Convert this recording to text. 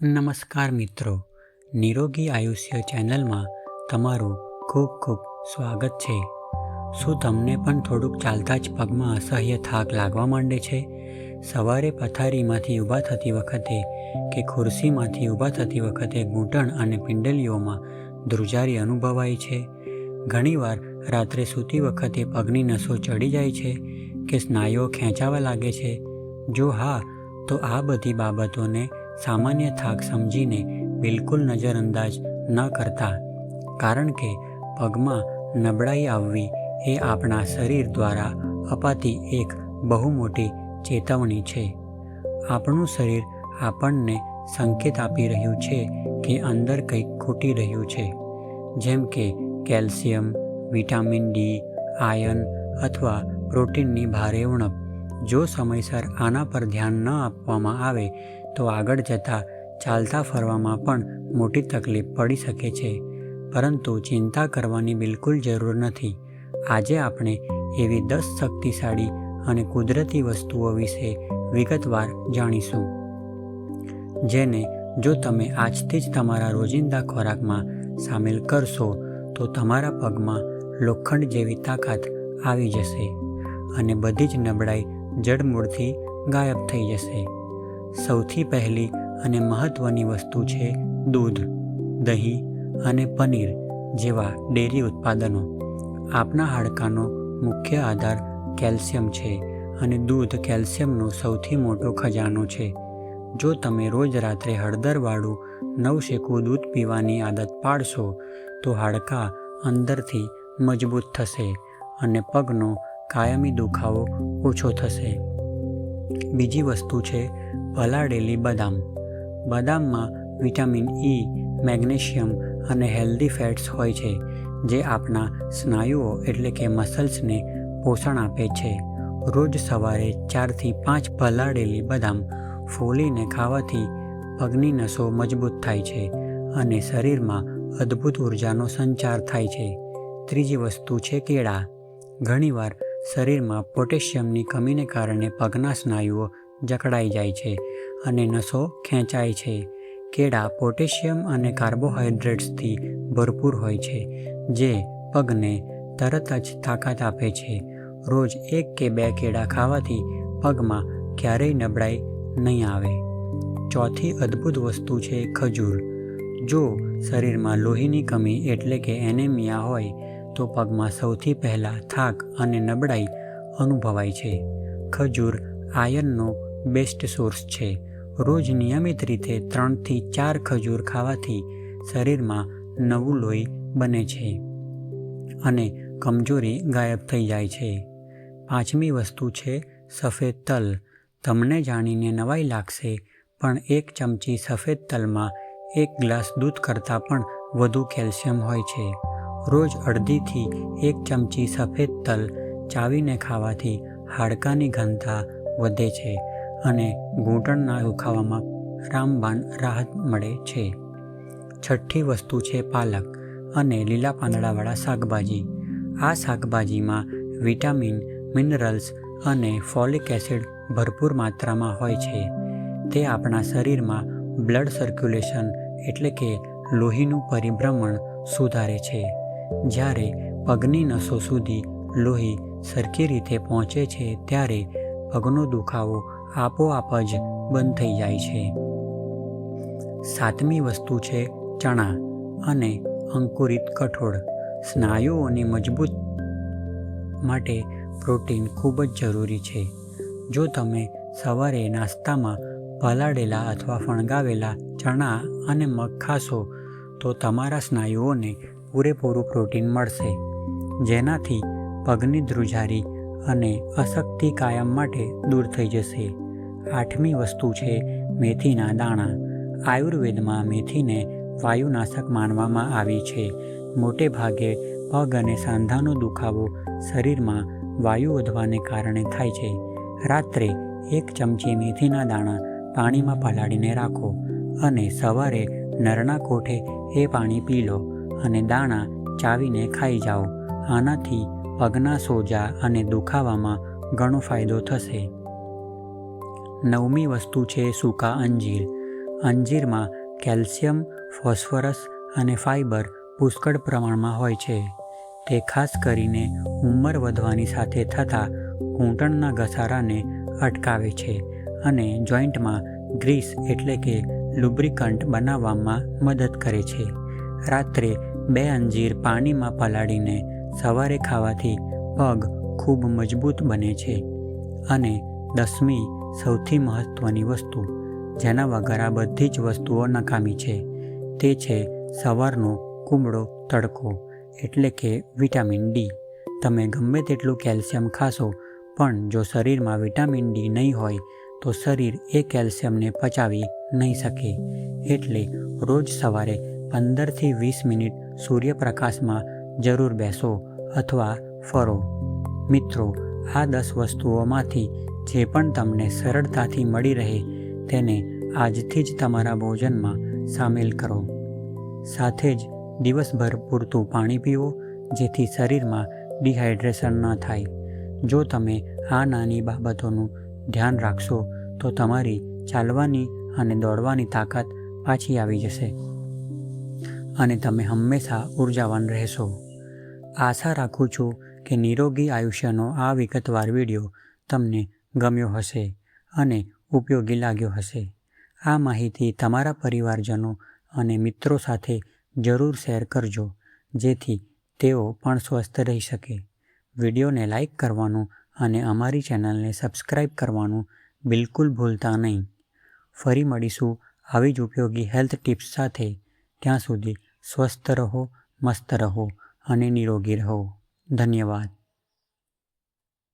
નમસ્કાર મિત્રો, નિરોગી આયુષ્ય ચેનલમાં તમારું ખૂબ ખૂબ સ્વાગત છે. શું તમને પણ થોડુંક ચાલતા જ પગમાં અસહ્ય થાક લાગવા માંડે છે? સવારે પથારીમાંથી ઊભા થતી વખતે કે ખુરશીમાંથી ઊભા થતી વખતે ઘૂંટણ અને પિંડલીઓમાં ધ્રુજારી અનુભવાય છે? ઘણીવાર રાત્રે સૂતી વખતે પગની નસો ચડી જાય છે કે સ્નાયુઓ ખેંચાવા લાગે છે? જો હા, તો આ બધી બાબતોને સામાન્ય થાક સમજીને બિલકુલ નજરઅંદાજ ન કરતા, કારણ કે પગમાં નબળાઈ આવવી એ આપણા શરીર દ્વારા અપાતી એક બહુ મોટી ચેતવણી છે. આપણું શરીર આપણને સંકેત આપી રહ્યું છે કે અંદર કંઈક ખૂટી રહ્યું છે, જેમ કે કેલ્શિયમ, વિટામિન ડી, આયર્ન અથવા પ્રોટીનની ભારે ઉણપ. જો સમયસર આના પર ધ્યાન ન આપવામાં આવે તો આગળ જતાં ચાલતા ફરવામાં પણ મોટી તકલીફ પડી શકે છે. પરંતુ ચિંતા કરવાની બિલકુલ જરૂર નથી. આજે આપણે એવી 10 શક્તિશાળી અને કુદરતી વસ્તુઓ વિશે વિગતવાર જાણીશું, જેને જો તમે આજથી જ તમારા રોજિંદા ખોરાકમાં સામેલ કરશો તો તમારા પગમાં લોખંડ જેવી તાકાત આવી જશે અને બધી જ નબળાઈ જડમૂળથી ગાયબ થઈ જશે. સૌથી પહેલી અને મહત્ત્વની વસ્તુ છે દૂધ, દહીં અને પનીર જેવા ડેરી ઉત્પાદનો. આપણા હાડકાનો મુખ્ય આધાર કેલ્શિયમ છે અને દૂધ કેલ્શિયમનો સૌથી મોટો ખજાનો છે. જો તમે રોજ રાત્રે હળદરવાળું નવશેકું દૂધ પીવાની આદત પાડશો તો હાડકાં અંદરથી મજબૂત થશે અને પગનો કાયમી દુખાવો ઓછો થશે. બીજી વસ્તુ છે પલાળેલી બદામ. બદામમાં વિટામિન ઈ, મેગ્નેશિયમ અને હેલ્ધી ફેટ્સ હોય છે, જે આપણા સ્નાયુઓ એટલે કે મસલ્સને પોષણ આપે છે. રોજ સવારે 4 થી 5 પલાળેલી બદામ ફોલીને ખાવાથી પગની નસો મજબૂત થાય છે અને શરીરમાં અદ્ભુત ઉર્જાનો સંચાર થાય છે. ત્રીજી વસ્તુ છે કેળા. ઘણીવાર શરીરમાં પોટેશિયમની કમીને કારણે પગના સ્નાયુઓ જકડાઈ જાય છે અને નસો ખેંચાય છે. કેળા પોટેશિયમ અને કાર્બોહાઈડ્રેટ્સથી ભરપૂર હોય છે, જે પગને તરત જ તાકાત આપે છે. રોજ 1 કે 2 કેળા ખાવાથી પગમાં ક્યારેય નબળાઈ નહીં આવે. ચોથી અદ્ભુત વસ્તુ છે ખજૂર. જો શરીરમાં લોહીની કમી એટલે કે એનેમિયા હોય તો પગમાં સૌથી પહેલાં થાક અને નબળાઈ અનુભવાય છે. ખજૂર આયર્નનો બેસ્ટ સોર્સ છે. રોજ નિયમિત રીતે 3 થી 4 ખજૂર ખાવાથી શરીરમાં નવું લોહી બને છે અને કમજોરી ગાયબ થઈ જાય છે. પાંચમી વસ્તુ છે સફેદ તલ. તમને જાણીને નવાઈ લાગશે, પણ 1 ચમચી સફેદ તલમાં 1 ગ્લાસ દૂધ કરતાં પણ વધુ કેલ્શિયમ હોય છે. રોજ અડધીથી 1 ચમચી સફેદ તલ ચાવીને ખાવાથી હાડકાની ઘનતા વધે છે અને ઘૂંટણના દુખાવામાં રામબાણ રાહત મળે છે. છઠ્ઠી વસ્તુ છે પાલક અને લીલા પાંદડાવાળા શાકભાજી. આ શાકભાજીમાં વિટામિન, મિનરલ્સ અને ફોલિક એસિડ ભરપૂર માત્રામાં હોય છે. તે આપણા શરીરમાં બ્લડ સર્ક્યુલેશન એટલે કે લોહીનું પરિભ્રમણ સુધારે છે. જ્યારે પગની નસો સુધી લોહી સરખી રીતે પહોંચે છે ત્યારે પગનો દુખાવો આપોઆપ જ બંધ થઈ જાય છે. સાતમી વસ્તુ છે ચણા અને અંકુરિત કઠોળ. સ્નાયુઓની મજબૂત માટે પ્રોટીન ખૂબ જ જરૂરી છે. જો તમે સવારે નાસ્તામાં પલાળેલા અથવા ફણગાવેલા ચણા અને મગ ખાશો તો તમારા સ્નાયુઓને પૂરેપૂરું પ્રોટીન મળશે, જેનાથી પગની ધ્રુજારી અને અશક્તિ કાયમ માટે દૂર થઈ જશે. આઠમી વસ્તુ છે મેથીના દાણા. આયુર્વેદમાં મેથીને વાયુનાશક માનવામાં આવી છે. મોટે ભાગે પગ અને સાંધાનો દુખાવો શરીરમાં વાયુ વધવાને કારણે થાય છે. રાત્રે 1 ચમચી મેથીના દાણા પાણીમાં પલાળીને રાખો અને સવારે નરના કોઠે એ પાણી પી લો અને દાણા ચાવીને ખાઈ જાઓ. આનાથી પગના સોજા અને દુખાવામાં ઘણો ફાયદો થશે. 9મી વસ્તુ છે સૂકા અંજીર. અંજીરમાં કેલ્શિયમ, ફોસ્ફરસ અને ફાઇબર પુષ્કળ પ્રમાણમાં હોય છે. તે ખાસ કરીને ઉંમર વધવાની સાથે થતા ઘૂંટણના ઘસારાને અટકાવે છે અને જોઈન્ટમાં ગ્રીસ એટલે કે લુબ્રિકન્ટ બનાવવામાં મદદ કરે છે. રાત્રે 2 અંજીર પાણીમાં પલાળીને સવારે ખાવાથી પગ ખૂબ મજબૂત બને છે. અને 10મી સૌથી મહત્ત્વની વસ્તુ, જેના વગર આ બધી જ વસ્તુઓ નકામી છે, તે છે સવારનો કુમળો તડકો એટલે કે વિટામિન ડી. તમે ગમે તેટલું કેલ્શિયમ ખાશો, પણ જો શરીરમાં વિટામિન ડી નહીં હોય તો શરીર એ કેલ્શિયમને પચાવી નહીં શકે. એટલે રોજ સવારે 15થી 20 મિનિટ સૂર્યપ્રકાશમાં જરૂર બેસો અથવા ફરો. મિત્રો, આ 10 વસ્તુઓમાંથી જે પણ તમને સરળતાથી મળી રહે તેને આજથી જ તમારા ભોજનમાં સામેલ કરો. સાથે જ દિવસભર પૂરતું પાણી પીવો, જેથી શરીરમાં ડિહાઇડ્રેશન ન થાય. જો તમે આ નાની બાબતોનું ધ્યાન રાખશો તો તમારી ચાલવાની અને દોડવાની તાકાત પાછી આવી જશે અને તમે હંમેશા ઉર્જાવાન રહેશો. આશા રાખું છું કે નિરોગી આયુષ્યનો આ વિગતવાર વિડીયો તમને ગમ્યો હશે અને ઉપયોગી લાગ્યો હશે. આ માહિતી તમારા પરિવારજનો અને મિત્રો સાથે જરૂર શેર કરજો, જેથી તેઓ પણ સ્વસ્થ રહી શકે. વિડીયોને લાઇક કરવાનું અને અમારી ચેનલને સબસ્ક્રાઇબ કરવાનું બિલકુલ ભૂલતા નહીં. ફરી મળીશું આવી જ ઉપયોગી હેલ્થ ટિપ્સ સાથે. ત્યાં સુધી સ્વસ્થ રહો, મસ્ત રહો અને નિરોગી રહો. ધન્યવાદ.